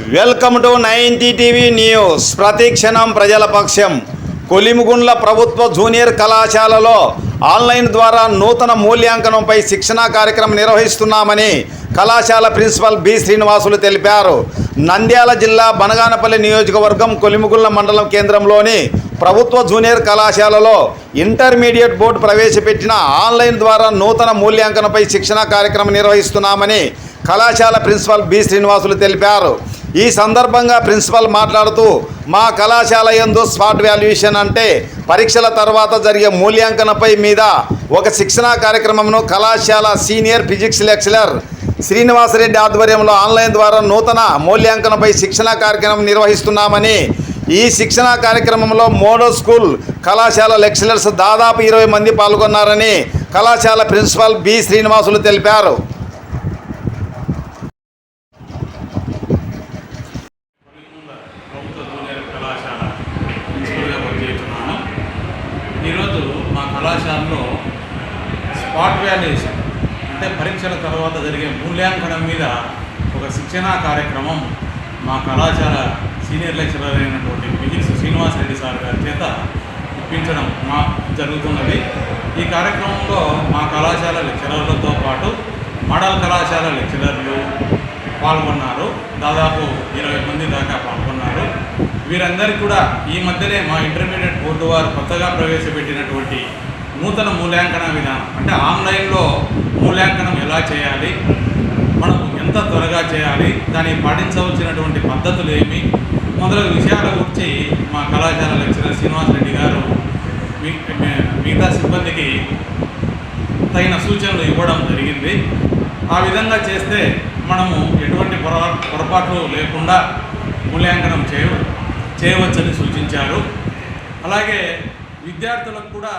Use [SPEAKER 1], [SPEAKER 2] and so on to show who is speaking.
[SPEAKER 1] Welcome to 90 TV news. ప్రతిక్షణం ప్రజల పక్షం. కొలిమిగుండ్ల ప్రభుత్వ జూనియర్ కళాశాలలో ఆన్లైన్ ద్వారా నూతన మూల్యాంకనంపై శిక్షణా కార్యక్రమం నిర్వహిస్తున్నామని కళాశాల ప్రిన్సిపల్ బి శ్రీనివాసులు తెలిపారు. నంద్యాల జిల్లా బనగానపల్లి నియోజకవర్గం కొలిమిగుండ్ల మండలం కేంద్రంలోని ప్రభుత్వ జూనియర్ కళాశాలలో ఇంటర్మీడియట్ బోర్డు ప్రవేశపెట్టిన ఆన్లైన్ ద్వారా నూతన మూల్యాంకనంపై శిక్షణా కార్యక్రమం నిర్వహిస్తున్నామని కళాశాల ప్రిన్సిపల్ బి శ్రీనివాసులు తెలిపారు. ఈ సందర్భంగా ప్రిన్సిపల్ మాట్లాడుతూ, మా కళాశాల యందు స్పాట్ వాల్యుయేషన్ అంటే పరీక్షల తర్వాత జరిగే మూల్యాంకనంపై మీద ఒక శిక్షణా కార్యక్రమంను కళాశాల సీనియర్ ఫిజిక్స్ లెక్చరర్ శ్రీనివాసరెడ్డి ఆధ్వర్యంలో ఆన్లైన్ ద్వారా నూతన మూల్యాంకనంపై శిక్షణా కార్యక్రమం నిర్వహిస్తున్నామని, ఈ శిక్షణా కార్యక్రమంలో మోడల్ స్కూల్ కళాశాల లెక్చరర్స్ దాదాపు 20 మంది పాల్గొన్నారని కళాశాల ప్రిన్సిపల్ బి శ్రీనివాసులు తెలిపారు.
[SPEAKER 2] ఈరోజు మా కళాశాలలో స్పాట్ వాల్యుయేషన్ అంటే పరీక్షల తర్వాత జరిగే మూల్యాంకనం మీద ఒక శిక్షణా కార్యక్రమం మా కళాశాల సీనియర్ లెక్చరర్ అయినటువంటి ఫిజిక్స్ శ్రీనివాసరెడ్డి సార్ గారి చేత ఇప్పించడం జరుగుతున్నది. ఈ కార్యక్రమంలో మా కళాశాల లెక్చరర్లతో పాటు మోడల్ కళాశాల లెక్చరర్లు పాల్గొన్నారు. దాదాపు 20 మంది దాకా పాల్గొన్నారు. వీరందరికీ కూడా ఈ మధ్యనే మా ఇంటర్మీడియట్ బోర్డు వారు కొత్తగా ప్రవేశపెట్టినటువంటి నూతన మూల్యాంకన విధానం అంటే ఆన్లైన్లో మూల్యాంకనం ఎలా చేయాలి, మనం ఎంత త్వరగా చేయాలి, దాన్ని పాటించవలసినటువంటి పద్ధతులు ఏమి మొదలగు విషయాల గురించి మా కళాశాల లెక్చరర్ శ్రీనివాసరెడ్డి గారు మిగతా సిబ్బందికి తగిన సూచనలు ఇవ్వడం జరిగింది. ఆ విధంగా చేస్తే మనము ఎటువంటి పొరపాట్లు లేకుండా మూల్యాంకనం చేయవచ్చని సూచించారు. అలాగే విద్యార్థులకు కూడా